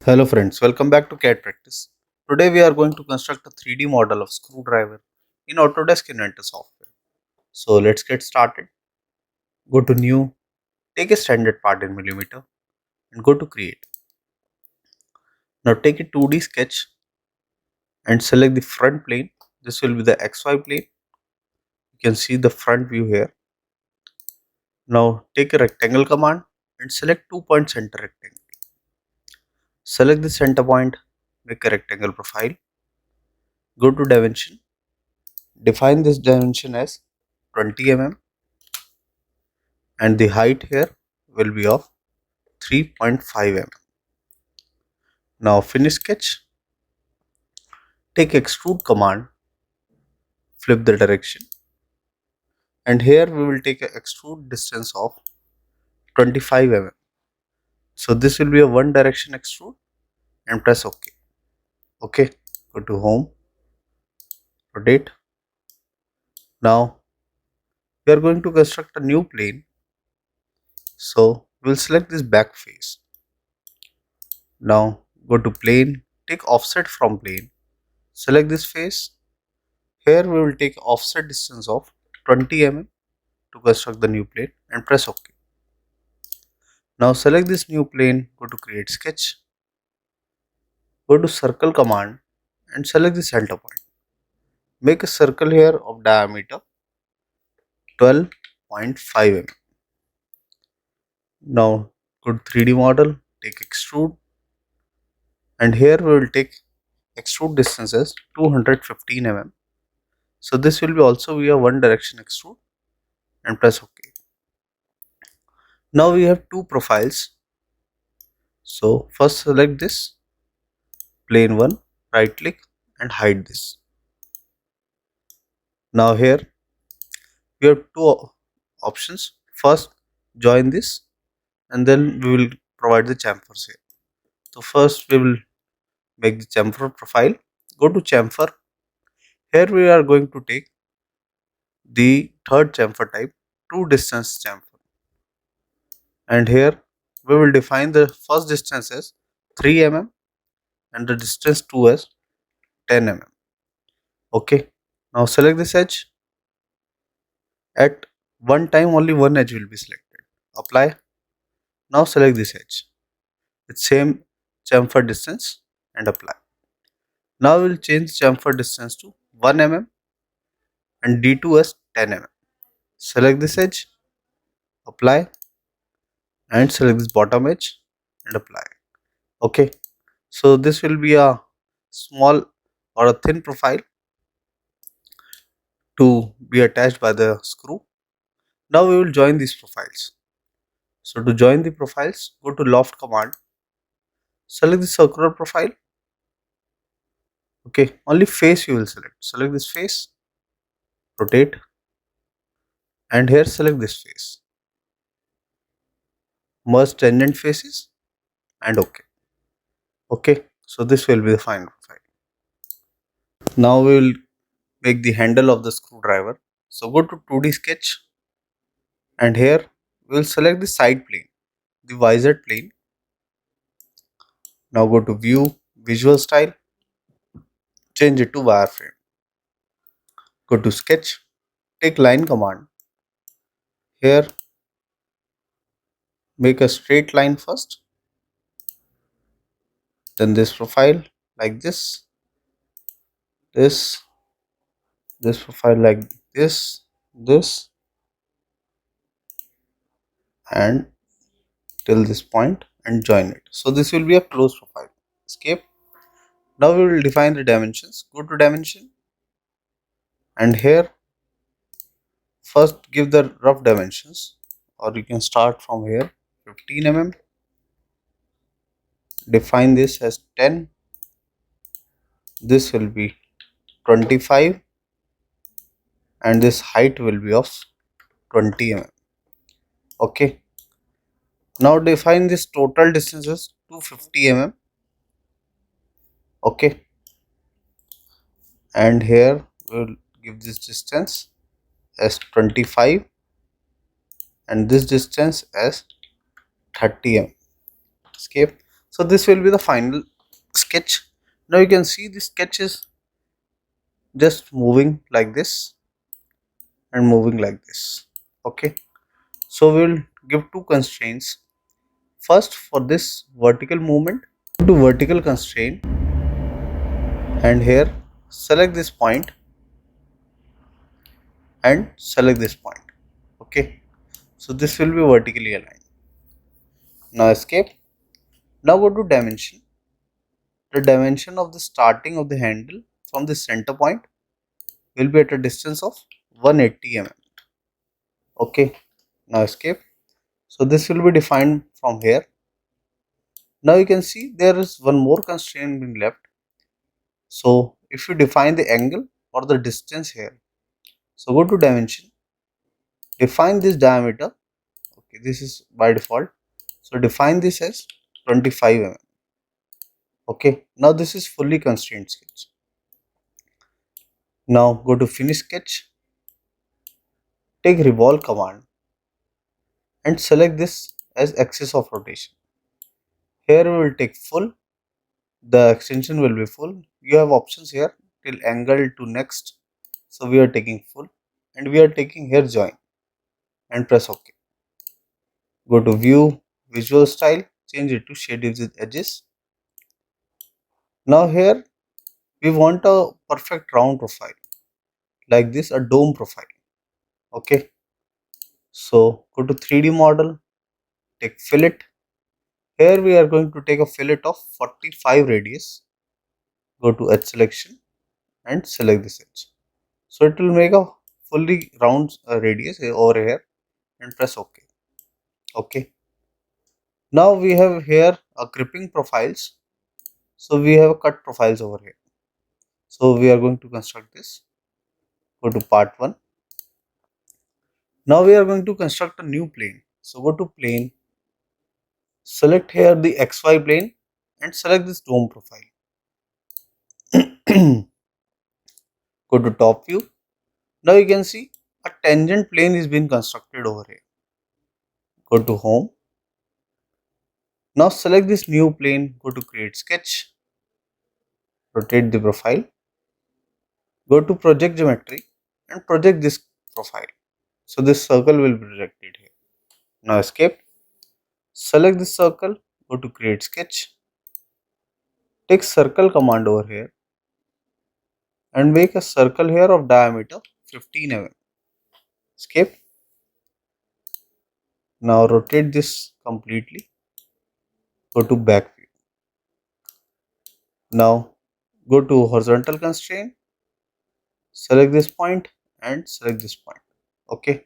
Hello friends, welcome back to CAD practice. Today we are going to construct a 3D model of screwdriver in Autodesk Inventor software. So let's get started. Go to new, take a standard part in millimeter and go to create. Now take a 2D sketch and select the front plane. This will be the XY plane. You can see the front view here. Now take a rectangle command and select 2-point center rectangle. Select the center point, make a rectangle profile. Go to dimension. Define this dimension as 20 mm and the height here will be of 3.5 mm. Now finish sketch, take extrude command, flip the direction, and here we will take a extrude distance of 25 mm. So this will be a one direction extrude and press OK. OK, go to home, rotate. Now we are going to construct a new plane. So we will select this back face. Now go to plane, take offset from plane, select this face. Here we will take offset distance of 20 mm to construct the new plane and press OK. Now select this new plane, go to create sketch, go to circle command and select the center point. Make a circle here of diameter 12.5 mm. Now go to 3D model, take extrude, and here we will take extrude distance as 215 mm. So this will be also be a one direction extrude and press OK. Now we have two profiles. So first select this plane 1, right click and hide this. Now here we have two options. First join this and then we will provide the chamfers here. So first we will make the chamfer profile. Go to chamfer. Here we are going to take the third chamfer type, two distance chamfer, and here we will define the first distance as 3 mm and the distance 2 as 10 mm. Okay, now select this edge. At one time only one edge will be selected. Apply. Now select this edge with same chamfer distance and apply. Now we will change chamfer distance to 1 mm and D2 as 10 mm. Select this edge, apply, and select this bottom edge and apply. Okay, so this will be a small or a thin profile to be attached by the screw. Now we will join these profiles. So to join the profiles, go to loft command, select the circular profile. Okay, only face you will select. Select this face, rotate, and here select this face. Merge tangent faces and OK. Okay, so this will be the final profile. Now we will make the handle of the screwdriver. So go to 2D sketch and here we will select the side plane, the visor plane. Now go to view, visual style, change it to wireframe. Go to sketch, take line command. Here make a straight line first, then this profile like this profile like this and till this point and join it. So this will be a closed profile. Escape. Now we will define the dimensions. Go to dimension and here first give the rough dimensions, or you can start from here 15 mm. Define this as 10. This will be 25 and this height will be of 20 mm. Okay, now define this total distance as 250 mm. Okay, and here we will give this distance as 25 and this distance as 30 mm. Escape. So this will be the final sketch. Now you can see the sketch is just moving like this and moving like this. Okay, so we will give two constraints. First, for this vertical movement, to vertical constraint, and here select this point and select this point. Okay, so this will be vertically aligned. Now escape. Now go to dimension. The dimension of the starting of the handle from the center point will be at a distance of 180 mm. Okay, now escape. So this will be defined from here. Now you can see there is one more constraint being left. So if you define the angle or the distance here, so go to dimension, define this diameter. Okay, this is by default. So define this as 25 mm. Okay, now this is fully constrained sketch. Now go to finish sketch, take revolve command and select this as axis of rotation. Here we will take full, the extension will be full. You have options here till angle to next. So we are taking full and we are taking here join and press OK. Go to view, visual style, change it to shaded with edges. Now here we want a perfect round profile like this, a dome profile. Okay, so go to 3D model, take fillet. Here we are going to take a fillet of 45 radius. Go to edge selection and select this edge. So it will make a fully round radius over here and press OK. Okay. Now we have here a gripping profiles. So we have cut profiles over here. So we are going to construct this. Go to part 1. Now we are going to construct a new plane. So go to plane, select here the XY plane and select this dome profile. Go to top view. Now you can see a tangent plane is being constructed over here. Go to home. Now select this new plane, go to create sketch, rotate the profile, go to project geometry and project this profile. So this circle will be projected here. Now escape, select this circle, go to create sketch, take circle command over here and make a circle here of diameter 15 mm. Escape. Now rotate this completely, go to back view. Now go to horizontal constraint, select this point and select this point. Okay.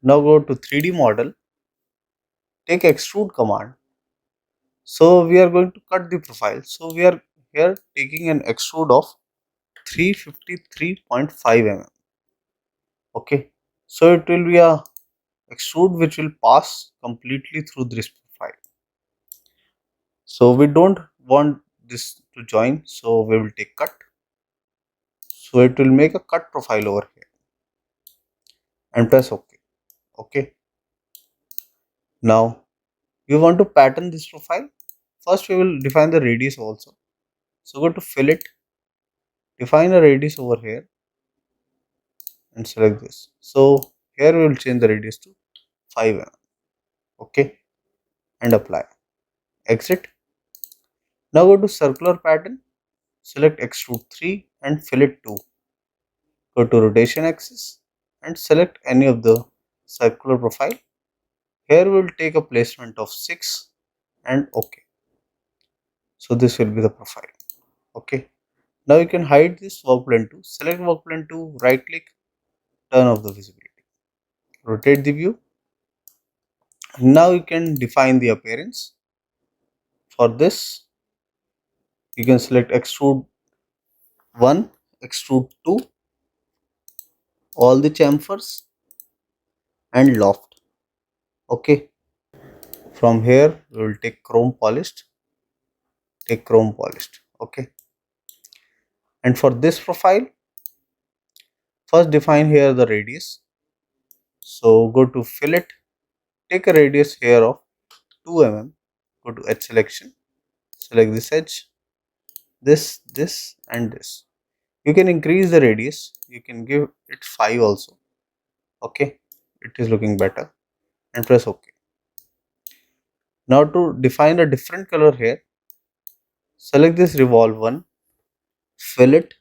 Now go to 3D model, take extrude command. So we are going to cut the profile. So we are here taking an extrude of 353.5 mm. Okay. So it will be a extrude which will pass completely through this profile. So we don't want this to join. So we will take cut. So it will make a cut profile over here and press OK. Okay. Now we want to pattern this profile. First we will define the radius also. So go to fillet, define a radius over here and select this. So here we will change the radius to 5 mm. Okay, and apply. Exit. Now go to circular pattern, select extrude 3 and fillet 2. Go to rotation axis and select any of the circular profile. Here we will take a placement of 6 and OK. So this will be the profile. Okay. Now you can hide this workplane 2. Select workplane 2, right click, turn off the visibility. Rotate the view. Now you can define the appearance. For this, you can select extrude 1, extrude 2, all the chamfers and loft. Okay. From here, we will take chrome polished. Take chrome polished. Okay. And for this profile, first define here the radius. So go to fillet, take a radius here of 2 mm go to edge selection, select this edge, this and this. You can increase the radius, you can give it 5 also. Okay, it is looking better, and press OK. Now to define a different color here, select this revolve one, fill it,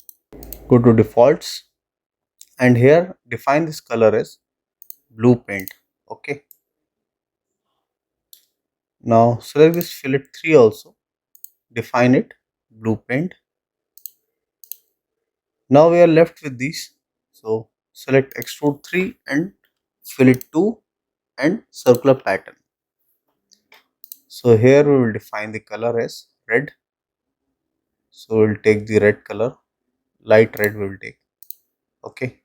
go to defaults, and here define this color as blue paint. Okay, now select this fillet 3 also, define it blue paint. Now we are left with these, so select extrude 3 and fillet 2 and circular pattern. So here we will define the color as red, so we will take the red color, light red we will take. Okay,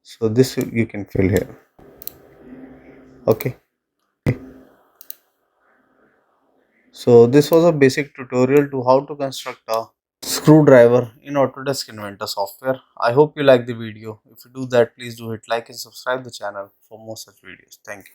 so this you can fill here. Okay, so this was a basic tutorial to how to construct a screwdriver in Autodesk Inventor software. I hope you like the video. If you do that, please do hit like and subscribe the channel for more such videos. Thank you.